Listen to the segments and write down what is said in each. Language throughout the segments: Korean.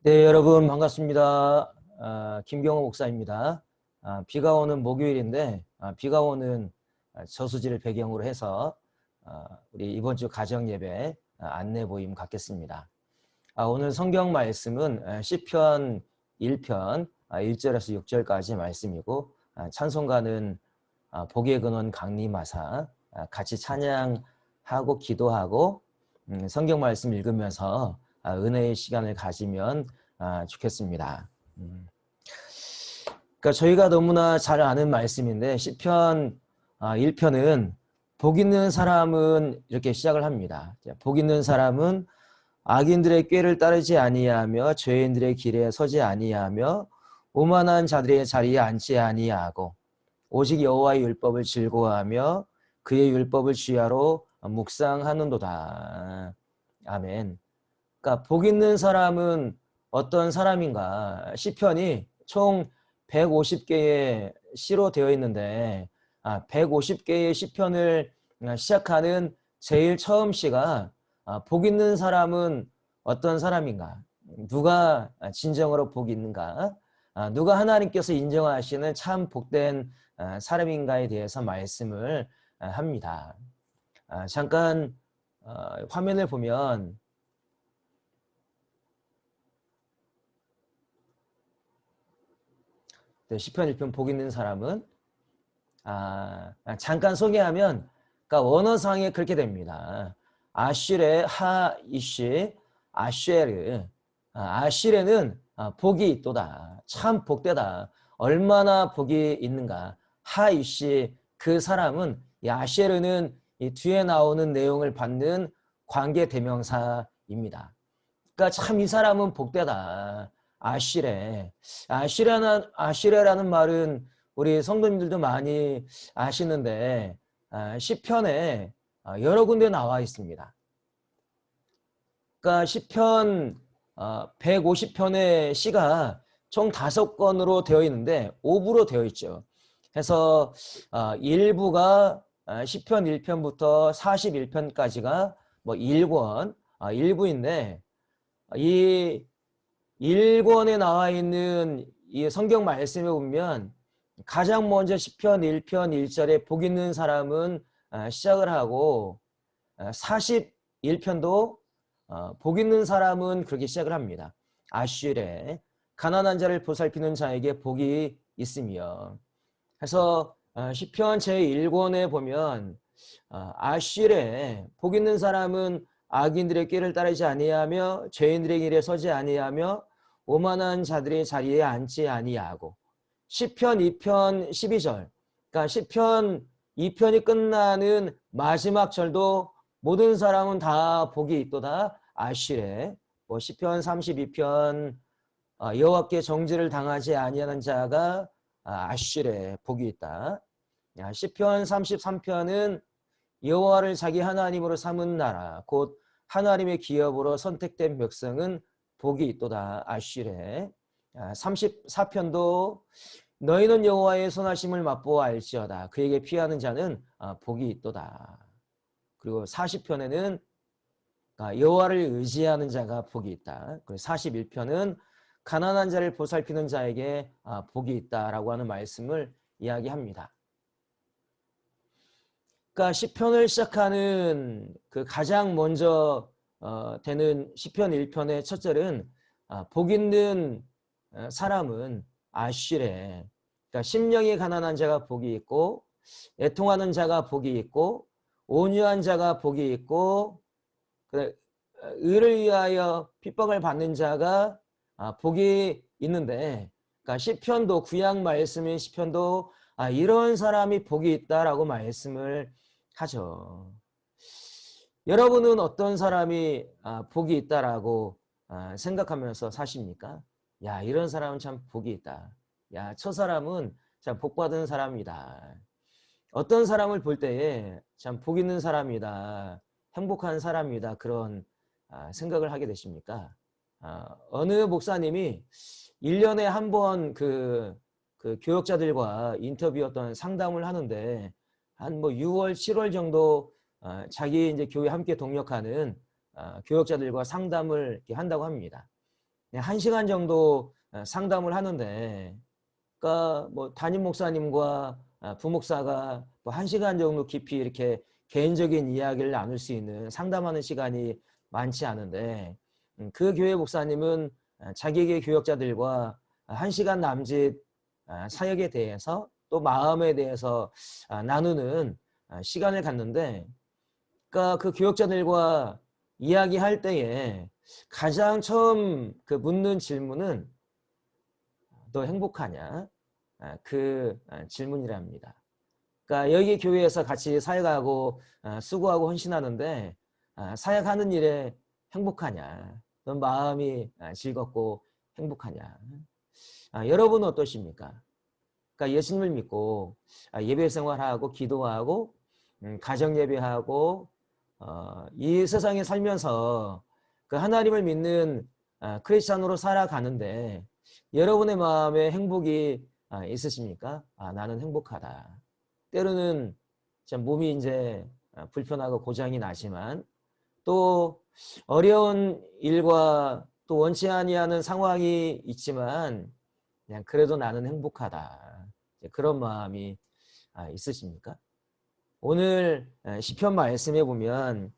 네, 여러분 반갑습니다. 김경호 목사입니다. 비가 오는 목요일인데 비가 오는 저수지를 배경으로 해서 우리 이번 주 가정 예배 안내 모임 갖겠습니다. 오늘 성경 말씀은 시편 1편 1절에서 6절까지 말씀이고 찬송가는 복의 근원 강림하사 같이 찬양하고 기도하고 성경 말씀 읽으면서 은혜의 시간을 가지면 좋겠습니다. 그러니까 저희가 너무나 잘 아는 말씀인데 시편 1편은 복 있는 사람은 이렇게 시작을 합니다. 복 있는 사람은 악인들의 꾀를 따르지 아니하며 죄인들의 길에 서지 아니하며 오만한 자들의 자리에 앉지 아니하고 오직 여호와의 율법을 즐거워하며 그의 율법을 주야로 묵상하는도다. 아멘. 그러니까 복 있는 사람은 어떤 사람인가? 시편이 총 150개의 시로 되어 있는데 150개의 시편을 시작하는 제일 처음 시가 복 있는 사람은 어떤 사람인가? 누가 진정으로 복이 있는가? 누가 하나님께서 인정하시는 참 복된 사람인가에 대해서 말씀을 합니다. 잠깐 화면을 보면 시편 1편 복 있는 사람은 잠깐 소개하면 그러니까 원어상에 그렇게 됩니다. 아슈레 하이시 아쉐르 아슈레는 복이 있도다. 참 복되다. 얼마나 복이 있는가. 하이시 그 사람은 이 아쉐르는 이 뒤에 나오는 내용을 받는 관계 대명사입니다. 그러니까 참 이 사람은 복되다. 아시레. 아시레라는 말은 우리 성도님들도 많이 아시는데 시편에 여러 군데 나와 있습니다. 그러니까 시편 150편의 시가 총 5권으로 되어 있는데 5부로 되어 있죠. 그래서 1부가 시편 1편부터 41편까지가 뭐 1권, 1부인데 이 1권에 나와 있는 이 성경 말씀에 보면 가장 먼저 시편 1편 1절에 복 있는 사람은 시작을 하고 41편도 복 있는 사람은 그렇게 시작을 합니다. 아슈레 가난한 자를 보살피는 자에게 복이 있으며 해서 시편 제1권에 보면 아슈레 복 있는 사람은 악인들의 길을 따르지 아니하며 죄인들의 길에 서지 아니하며 오만한 자들의 자리에 앉지 아니하고 시편 2편 12절 그러니까 시편 2편이 끝나는 마지막 절도 모든 사람은 다 복이 있도다 아시레 뭐 시편 32편 여호와께 정죄를 당하지 아니하는 자가 아시레 복이 있다. 시편 33편은 여호와를 자기 하나님으로 삼은 나라 곧 하나님의 기업으로 선택된 백성은 복이 있도다 아시레. 34편도 너희는 여호와의 선하심을 맛보아 알지어다 그에게 피하는 자는 복이 있도다. 그리고 40편에는 여호와를 의지하는 자가 복이 있다. 그리고 41편은 가난한 자를 보살피는 자에게 복이 있다라고 하는 말씀을 이야기합니다. 그러니까 시편을 시작하는 그 가장 먼저 되는 시편 1편의 첫 절은 복 있는 사람은 아쉬레. 그러니까 심령이 가난한 자가 복이 있고 애통하는 자가 복이 있고 온유한 자가 복이 있고 의를 위하여 핍박을 받는 자가 복이 있는데 그러니까 시편도 구약 말씀인 시편도 이런 사람이 복이 있다라고 말씀을 하죠. 여러분은 어떤 사람이 복이 있다라고 생각하면서 사십니까? 야, 이런 사람은 참 복이 있다. 야, 저 사람은 참 복받은 사람이다. 어떤 사람을 볼 때에 참 복 있는 사람이다. 행복한 사람이다. 그런 생각을 하게 되십니까? 어느 목사님이 1년에 한 번 그 교역자들과 인터뷰 어떤 상담을 하는데 한 뭐 6월, 7월 정도 자기 이제 교회 함께 동역하는 교역자들과 상담을 이렇게 한다고 합니다. 그냥 1시간 정도 상담을 하는데, 그러니까 뭐 담임 목사님과 부목사가 뭐 1시간 정도 깊이 이렇게 개인적인 이야기를 나눌 수 있는 상담하는 시간이 많지 않은데, 그 교회 목사님은 자기의 교역자들과 1시간 남짓 사역에 대해서 또 마음에 대해서 나누는 시간을 갖는데, 그러니까 그 교역자들과 이야기할 때에 가장 처음 그 묻는 질문은 너 행복하냐? 그 질문이랍니다. 그러니까 여기 교회에서 같이 사역하고 수고하고 헌신하는데 사역하는 일에 행복하냐? 넌 마음이 즐겁고 행복하냐? 여러분은 어떠십니까? 그러니까 예수님을 믿고 예배 생활하고 기도하고 가정 예배하고 이 세상에 살면서 그 하나님을 믿는 크리스찬으로 살아가는데 여러분의 마음에 행복이 있으십니까? 나는 행복하다. 때로는 참 몸이 이제 불편하고 고장이 나지만 또 어려운 일과 또 원치 아니하는 상황이 있지만 그냥 그래도 나는 행복하다. 그런 마음이 있으십니까? 오늘 시편 말씀에 보면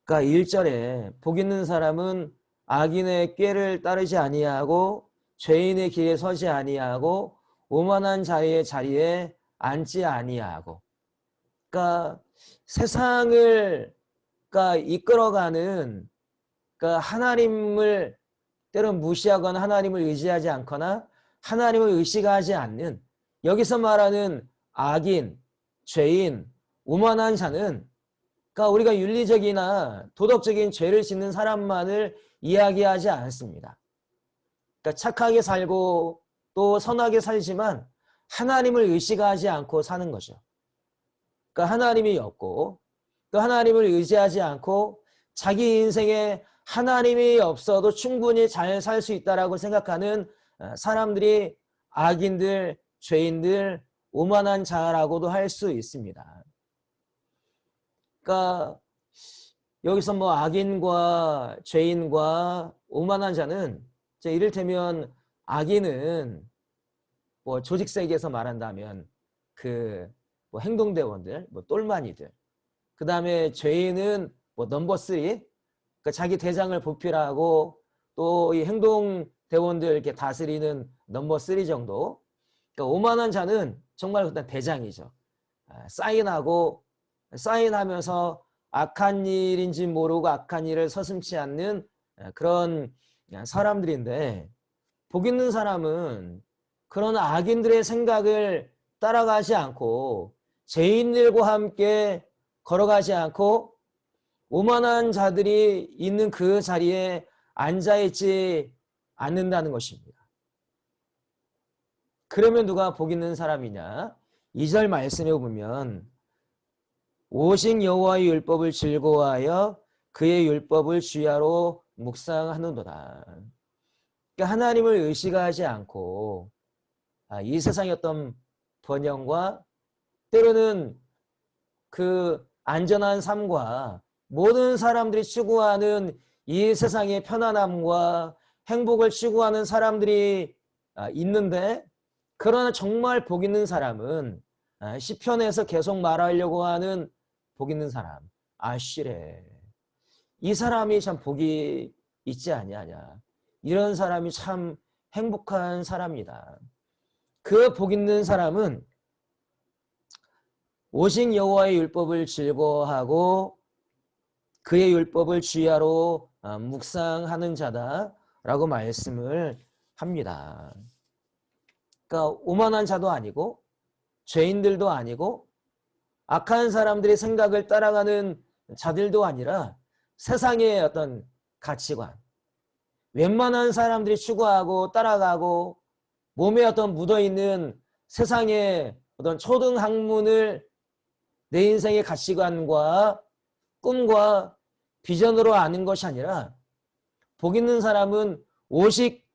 그러니까 1절에 복 있는 사람은 악인의 꾀를 따르지 아니하고 죄인의 길에 서지 아니하고 오만한 자의 자리에 앉지 아니하고, 그러니까 세상을 그러니까 이끌어가는 그러니까 하나님을 때론 무시하거나 하나님을 의지하지 않거나 하나님을 의식하지 않는, 여기서 말하는 악인, 죄인, 오만한 자는 그러니까 우리가 윤리적이나 도덕적인 죄를 짓는 사람만을 이야기하지 않습니다. 그러니까 착하게 살고 또 선하게 살지만 하나님을 의식하지 않고 사는 거죠. 그러니까 하나님이 없고 또 하나님을 의지하지 않고 자기 인생에 하나님이 없어도 충분히 잘 살 수 있다라고 생각하는 사람들이 악인들, 죄인들, 오만한 자라고도 할 수 있습니다. 그러니까 여기서 뭐 악인과 죄인과 오만한 자는 이를테면 악인은 뭐 조직 세계에서 말한다면 그 뭐 행동대원들, 뭐 똘마니들, 그 다음에 죄인은 뭐 넘버 3, 그러니까 자기 대장을 보필하고 또 이 행동대원들 이렇게 다스리는 넘버 3 정도. 그러니까 오만한 자는 정말 일단 대장이죠. 사인하면서 악한 일인지 모르고 악한 일을 서슴지 않는 그런 사람들인데, 복 있는 사람은 그런 악인들의 생각을 따라가지 않고 죄인들과 함께 걸어가지 않고 오만한 자들이 있는 그 자리에 앉아있지 않는다는 것입니다. 그러면 누가 복 있는 사람이냐? 2절 말씀에 보면 오직 여호와의 율법을 즐거워하여 그의 율법을 주야로 묵상하는도다. 그러니까 하나님을 의식하지 않고 이 세상의 어떤 번영과 때로는 그 안전한 삶과 모든 사람들이 추구하는 이 세상의 편안함과 행복을 추구하는 사람들이 있는데, 그러나 정말 복 있는 사람은 시편에서 계속 말하려고 하는 복 있는 사람, 아쉬레. 이 사람이 참 복이 있지 아니하냐. 이런 사람이 참 행복한 사람이다. 그 복 있는 사람은 오직 여호와의 율법을 즐거워하고 그의 율법을 주야로 묵상하는 자다라고 말씀을 합니다. 그러니까 오만한 자도 아니고 죄인들도 아니고 악한 사람들의 생각을 따라가는 자들도 아니라 세상의 어떤 가치관, 웬만한 사람들이 추구하고 따라가고 몸에 어떤 묻어있는 세상의 어떤 초등학문을 내 인생의 가치관과 꿈과 비전으로 아는 것이 아니라, 복 있는 사람은 오직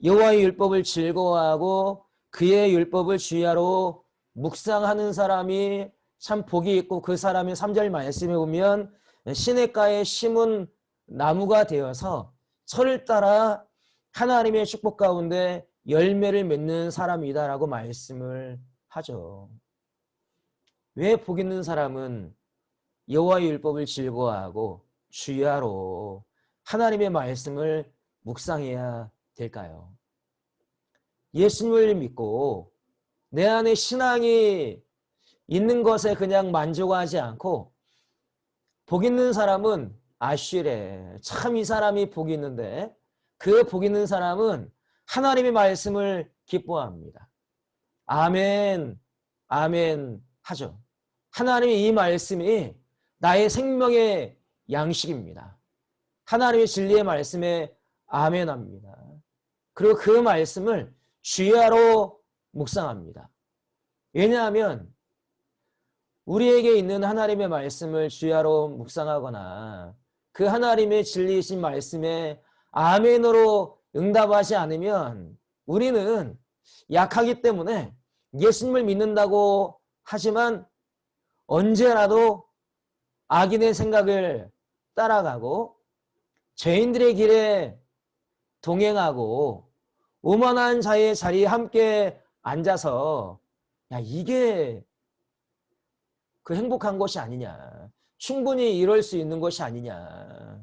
여호와의 율법을 즐거워하고 그의 율법을 주야로 묵상하는 사람이 참 복이 있고, 그 사람이 3절 말씀에 보면 시냇가에 심은 나무가 되어서 철을 따라 하나님의 축복 가운데 열매를 맺는 사람이다라고 말씀을 하죠. 왜 복 있는 사람은 여호와의 율법을 즐거워하고 주야로 하나님의 말씀을 묵상해야 될까요? 예수님을 믿고 내 안에 신앙이 있는 것에 그냥 만족하지 않고 복 있는 사람은 아쉬래. 참 이 사람이 복이 있는데 그 복 있는 사람은 하나님의 말씀을 기뻐합니다. 아멘, 아멘 하죠. 하나님의 이 말씀이 나의 생명의 양식입니다. 하나님의 진리의 말씀에 아멘합니다. 그리고 그 말씀을 주야로 묵상합니다. 왜냐하면 우리에게 있는 하나님의 말씀을 주야로 묵상하거나 그 하나님의 진리이신 말씀에 아멘으로 응답하지 않으면 우리는 약하기 때문에 예수님을 믿는다고 하지만 언제라도 악인의 생각을 따라가고 죄인들의 길에 동행하고 오만한 자의 자리에 함께 앉아서 야 이게 그 행복한 것이 아니냐. 충분히 이럴 수 있는 것이 아니냐.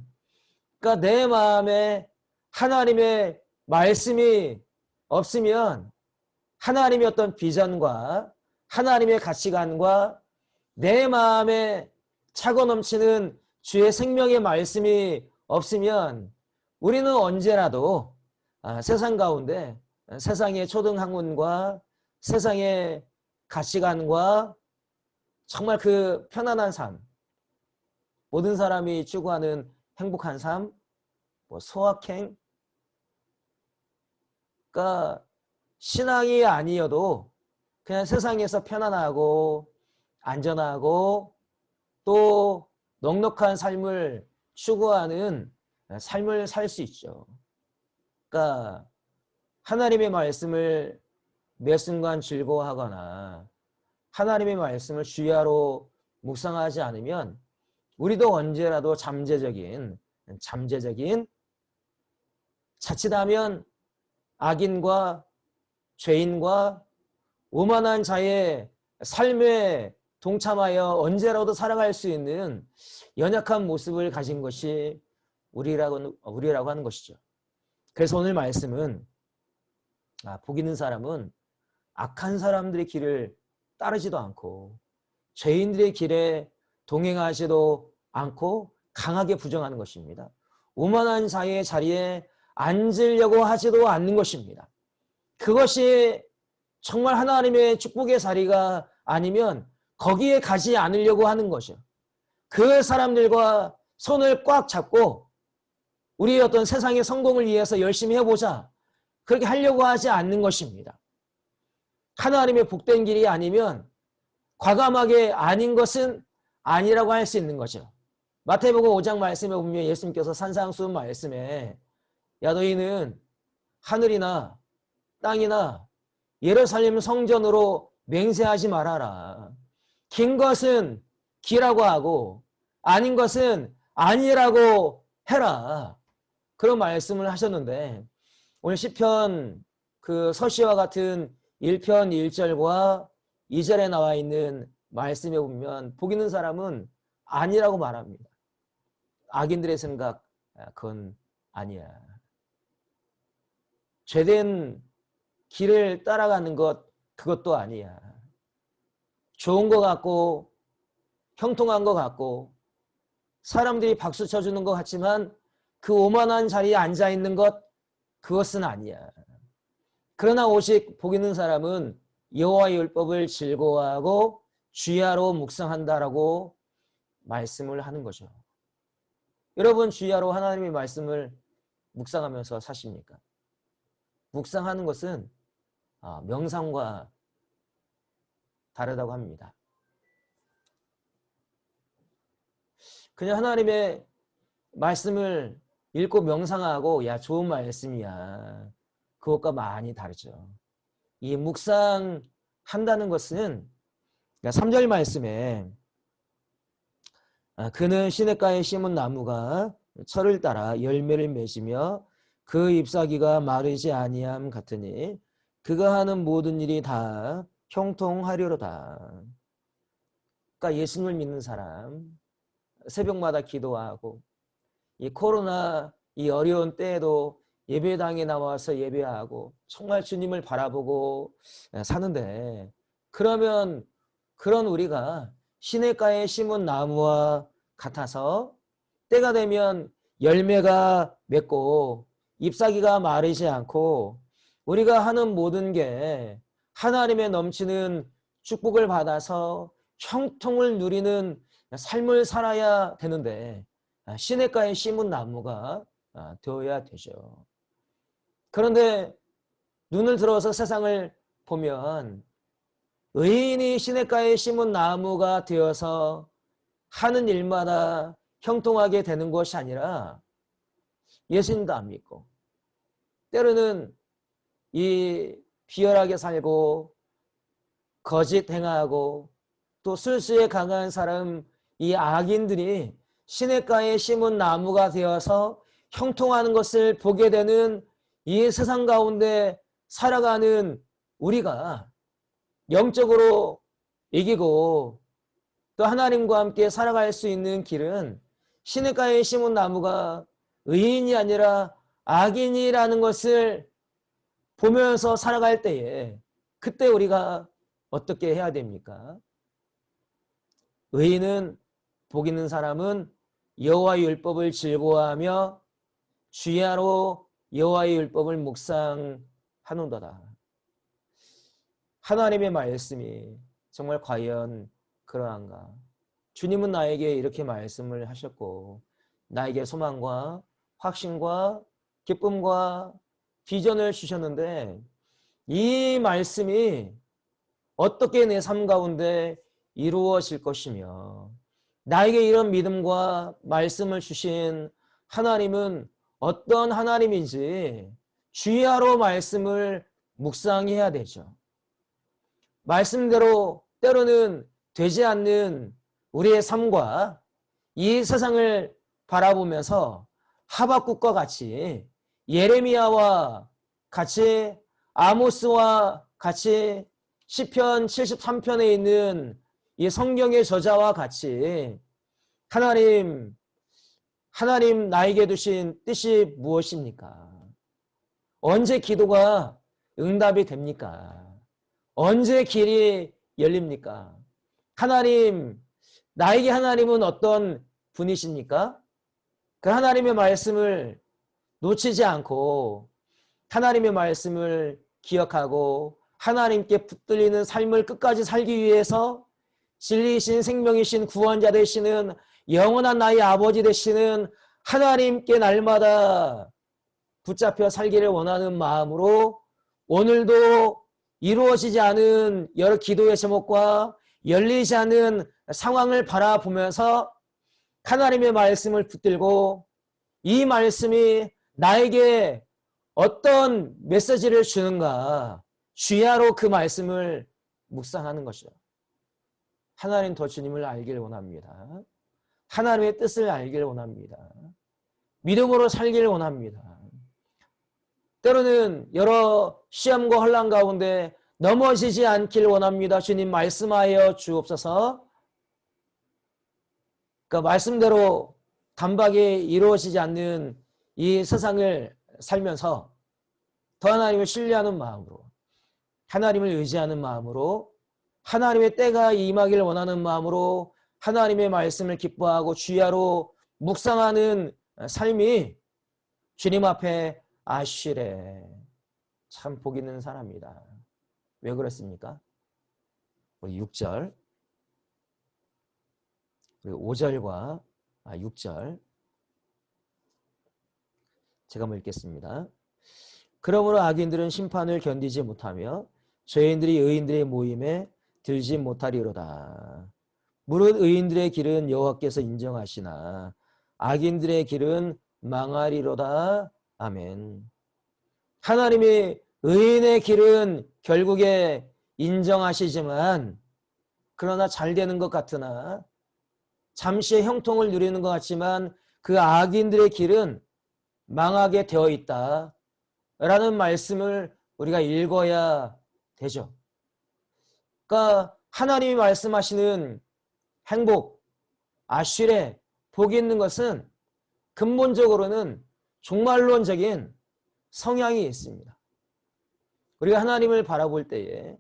그러니까 내 마음에 하나님의 말씀이 없으면 하나님의 어떤 비전과 하나님의 가치관과 내 마음에 차고 넘치는 주의 생명의 말씀이 없으면 우리는 언제라도 세상 가운데 세상의 초등학문과 세상의 가치관과 정말 그 편안한 삶, 모든 사람이 추구하는 행복한 삶, 소확행, 그러니까 신앙이 아니어도 그냥 세상에서 편안하고 안전하고 또 넉넉한 삶을 추구하는 삶을 살 수 있죠. 그러니까 하나님의 말씀을 매 순간 즐거워하거나 하나님의 말씀을 주야로 묵상하지 않으면 우리도 언제라도 잠재적인 자칫하면 악인과 죄인과 오만한 자의 삶에 동참하여 언제라도 살아갈 수 있는 연약한 모습을 가진 것이 우리라고 하는 것이죠. 그래서 오늘 말씀은 복 있는 사람은 악한 사람들의 길을 따르지도 않고 죄인들의 길에 동행하지도 않고 강하게 부정하는 것입니다. 오만한 자의 자리에 앉으려고 하지도 않는 것입니다. 그것이 정말 하나님의 축복의 자리가 아니면 거기에 가지 않으려고 하는 것이요. 그 사람들과 손을 꽉 잡고 우리의 어떤 세상의 성공을 위해서 열심히 해보자. 그렇게 하려고 하지 않는 것입니다. 하나님의 복된 길이 아니면 과감하게 아닌 것은 아니라고 할 수 있는 거죠. 마태복음 5장 말씀에 보면 예수님께서 산상수훈 말씀에 야 너희는 하늘이나 땅이나 예루살렘 성전으로 맹세하지 말아라. 긴 것은 기라고 하고 아닌 것은 아니라고 해라. 그런 말씀을 하셨는데 오늘 시편 그 서시와 같은 1편 1절과 2절에 나와 있는 말씀에 보면 복 있는 사람은 아니라고 말합니다. 악인들의 생각 그건 아니야. 죄된 길을 따라가는 것 그것도 아니야. 좋은 것 같고 형통한 것 같고 사람들이 박수 쳐주는 것 같지만 그 오만한 자리에 앉아있는 것 그것은 아니야. 그러나 오직 복 있는 사람은 여호와의 율법을 즐거워하고 주야로 묵상한다라고 말씀을 하는 거죠. 여러분 주야로 하나님의 말씀을 묵상하면서 사십니까? 묵상하는 것은 명상과 다르다고 합니다. 그냥 하나님의 말씀을 읽고 명상하고 야 좋은 말씀이야. 그것과 많이 다르죠. 이 묵상한다는 것은 3절 말씀에 그는 시냇가에 심은 나무가 철을 따라 열매를 맺으며 그 잎사귀가 마르지 아니함 같으니 그가 하는 모든 일이 다 형통하리로다. 그러니까 예수님을 믿는 사람, 새벽마다 기도하고 이 코로나 이 어려운 때에도 예배당에 나와서 예배하고 정말 주님을 바라보고 사는데, 그러면 그런 우리가 시냇가에 심은 나무와 같아서 때가 되면 열매가 맺고 잎사귀가 마르지 않고 우리가 하는 모든 게 하나님의 넘치는 축복을 받아서 형통을 누리는 삶을 살아야 되는데 시냇가에 심은 나무가 되어야 되죠. 그런데 눈을 들어서 세상을 보면 의인이 시냇가에 심은 나무가 되어서 하는 일마다 형통하게 되는 것이 아니라 예수님도 안 믿고 때로는 이 비열하게 살고 거짓 행하고 또 술수에 강한 사람, 이 악인들이 시냇가에 심은 나무가 되어서 형통하는 것을 보게 되는 이 세상 가운데 살아가는 우리가 영적으로 이기고 또 하나님과 함께 살아갈 수 있는 길은 시냇가에 심은 나무가 의인이 아니라 악인이라는 것을 보면서 살아갈 때에 그때 우리가 어떻게 해야 됩니까? 의인은, 복 있는 사람은 여호와의 율법을 즐거워하며 주야로 여호와의 율법을 묵상하는도다. 하나님의 말씀이 정말 과연 그러한가? 주님은 나에게 이렇게 말씀을 하셨고 나에게 소망과 확신과 기쁨과 비전을 주셨는데 이 말씀이 어떻게 내 삶 가운데 이루어질 것이며 나에게 이런 믿음과 말씀을 주신 하나님은 어떤 하나님인지 주야로 말씀을 묵상해야 되죠. 말씀대로 때로는 되지 않는 우리의 삶과 이 세상을 바라보면서 하박국과 같이, 예레미야와 같이, 아모스와 같이, 시편 73편에 있는 이 성경의 저자와 같이 하나님 나에게 두신 뜻이 무엇입니까? 언제 기도가 응답이 됩니까? 언제 길이 열립니까? 하나님, 나에게 하나님은 어떤 분이십니까? 그 하나님의 말씀을 놓치지 않고 하나님의 말씀을 기억하고 하나님께 붙들리는 삶을 끝까지 살기 위해서 진리이신 생명이신 구원자 되시는 영원한 나의 아버지 되시는 하나님께 날마다 붙잡혀 살기를 원하는 마음으로 오늘도 이루어지지 않은 여러 기도의 제목과 열리지 않는 상황을 바라보면서 하나님의 말씀을 붙들고 이 말씀이 나에게 어떤 메시지를 주는가 주야로 그 말씀을 묵상하는 것이죠. 하나님 더 주님을 알기를 원합니다. 하나님의 뜻을 알기를 원합니다. 믿음으로 살기를 원합니다. 때로는 여러 시험과 혼란 가운데 넘어지지 않기를 원합니다. 주님 말씀하여 주옵소서. 그 말씀대로 단박에 이루어지지 않는 이 세상을 살면서 더 하나님을 신뢰하는 마음으로, 하나님을 의지하는 마음으로, 하나님의 때가 임하기를 원하는 마음으로 하나님의 말씀을 기뻐하고 주야로 묵상하는 삶이 주님 앞에 아쉬래. 참 복 있는 사람이다. 왜 그렇습니까? 우리 6절 그리고 5절과 6절 제가 한번 읽겠습니다. 그러므로 악인들은 심판을 견디지 못하며 죄인들이 의인들의 모임에 들지 못하리로다. 무릇 의인들의 길은 여호와께서 인정하시나 악인들의 길은 망하리로다. 아멘. 하나님이 의인의 길은 결국에 인정하시지만 그러나 잘 되는 것 같으나 잠시의 형통을 누리는 것 같지만 그 악인들의 길은 망하게 되어 있다 라는 말씀을 우리가 읽어야 되죠. 그러니까 하나님이 말씀하시는 행복, 아쉬레, 복이 있는 것은 근본적으로는 종말론적인 성향이 있습니다. 우리가 하나님을 바라볼 때에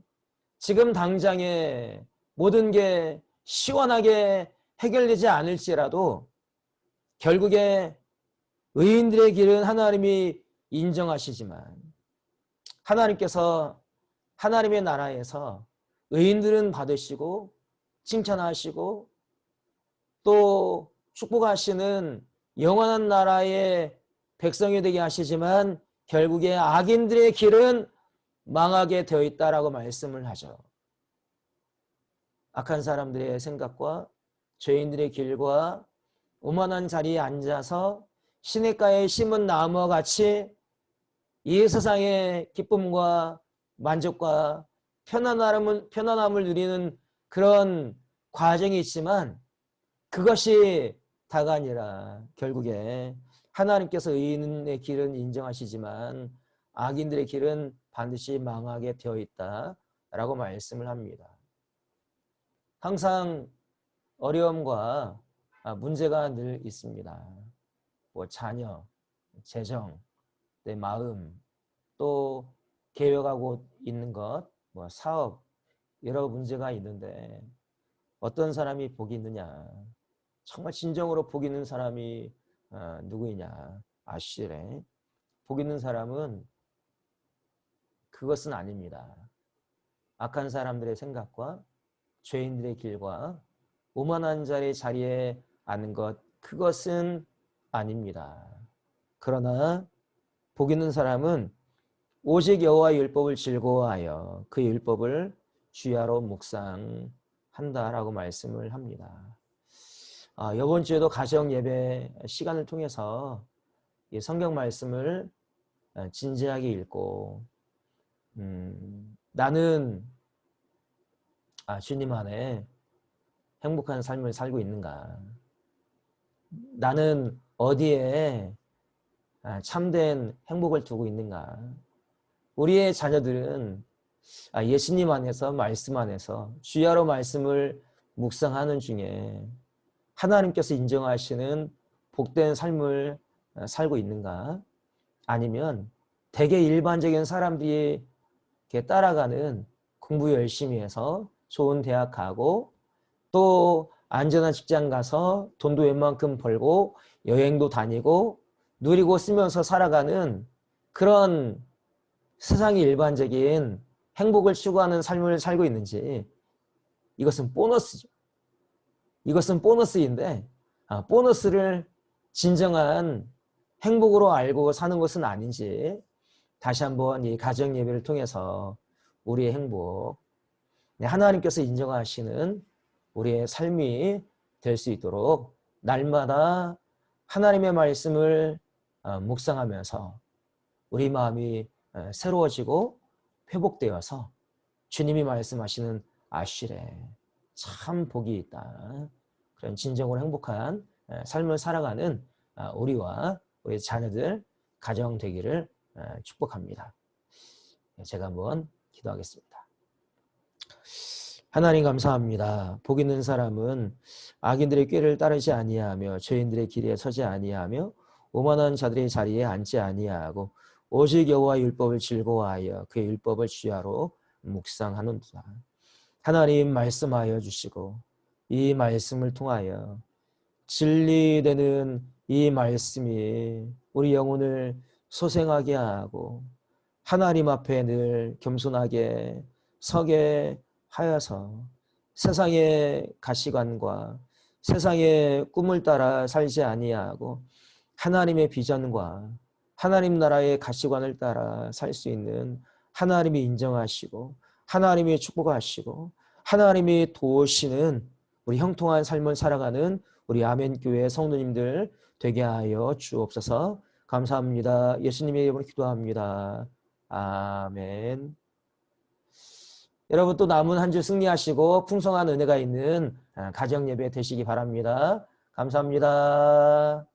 지금 당장에 모든 게 시원하게 해결되지 않을지라도 결국에 의인들의 길은 하나님이 인정하시지만 하나님께서 하나님의 나라에서 의인들은 받으시고 칭찬하시고 또 축복하시는 영원한 나라의 백성이 되게 하시지만 결국에 악인들의 길은 망하게 되어 있다라고 말씀을 하죠. 악한 사람들의 생각과 죄인들의 길과 오만한 자리에 앉아서 시냇가에 심은 나무와 같이 이 세상의 기쁨과 만족과 편안함을 누리는 그런 과정이 있지만 그것이 다가 아니라 결국에 하나님께서 의인의 길은 인정하시지만 악인들의 길은 반드시 망하게 되어 있다라고 말씀을 합니다. 항상 어려움과 문제가 늘 있습니다. 뭐 자녀, 재정, 내 마음, 또 계획하고 있는 것, 뭐 사업, 여러 문제가 있는데 어떤 사람이 복이 있느냐? 정말 진정으로 복 있는 사람이 누구이냐? 아시래. 복 있는 사람은 그것은 아닙니다. 악한 사람들의 생각과 죄인들의 길과 오만한 자의 자리에 앉는 것, 그것은 아닙니다. 그러나 복 있는 사람은 오직 여호와의 율법을 즐거워하여 그 율법을 주야로 묵상한다라고 말씀을 합니다. 이번 주에도 가정 예배 시간을 통해서 이 성경 말씀을 진지하게 읽고 나는 주님 안에 행복한 삶을 살고 있는가? 나는 어디에 참된 행복을 두고 있는가? 우리의 자녀들은 예수님 안에서 말씀 안에서 주야로 말씀을 묵상하는 중에 하나님께서 인정하시는 복된 삶을 살고 있는가? 아니면 되게 일반적인 사람들이 따라가는 공부 열심히 해서 좋은 대학 가고 또 안전한 직장 가서 돈도 웬만큼 벌고 여행도 다니고 누리고 쓰면서 살아가는 그런 세상의 일반적인 행복을 추구하는 삶을 살고 있는지, 이것은 보너스죠. 이것은 보너스인데 보너스를 진정한 행복으로 알고 사는 것은 아닌지 다시 한번 이 가정 예배를 통해서 우리의 행복, 하나님께서 인정하시는 우리의 삶이 될 수 있도록 날마다 하나님의 말씀을 묵상하면서 우리 마음이 새로워지고 회복되어서 주님이 말씀하시는 아쉬레 참 복이 있다. 그런 진정으로 행복한 삶을 살아가는 우리와 우리 자녀들 가정 되기를 축복합니다. 제가 한번 기도하겠습니다. 하나님 감사합니다. 복 있는 사람은 악인들의 꾀를 따르지 아니하며 죄인들의 길에 서지 아니하며 오만한 자들의 자리에 앉지 아니하고 오직 여호와의 율법을 즐거워하여 그의 율법을 주야로 묵상하는도다. 하나님 말씀하여 주시고 이 말씀을 통하여 진리되는 이 말씀이 우리 영혼을 소생하게 하고 하나님 앞에 늘 겸손하게 서게 하여서 세상의 가시관과 세상의 꿈을 따라 살지 아니하고 하나님의 비전과 하나님 나라의 가시관을 따라 살 수 있는 하나님이 인정하시고 하나님이 축복하시고 하나님이 도우시는 우리 형통한 삶을 살아가는 우리 아멘교회 성도님들 되게 하여 주옵소서. 감사합니다. 예수님의 이름으로 기도합니다. 아멘. 여러분 또 남은 한 주 승리하시고 풍성한 은혜가 있는 가정 예배 되시기 바랍니다. 감사합니다.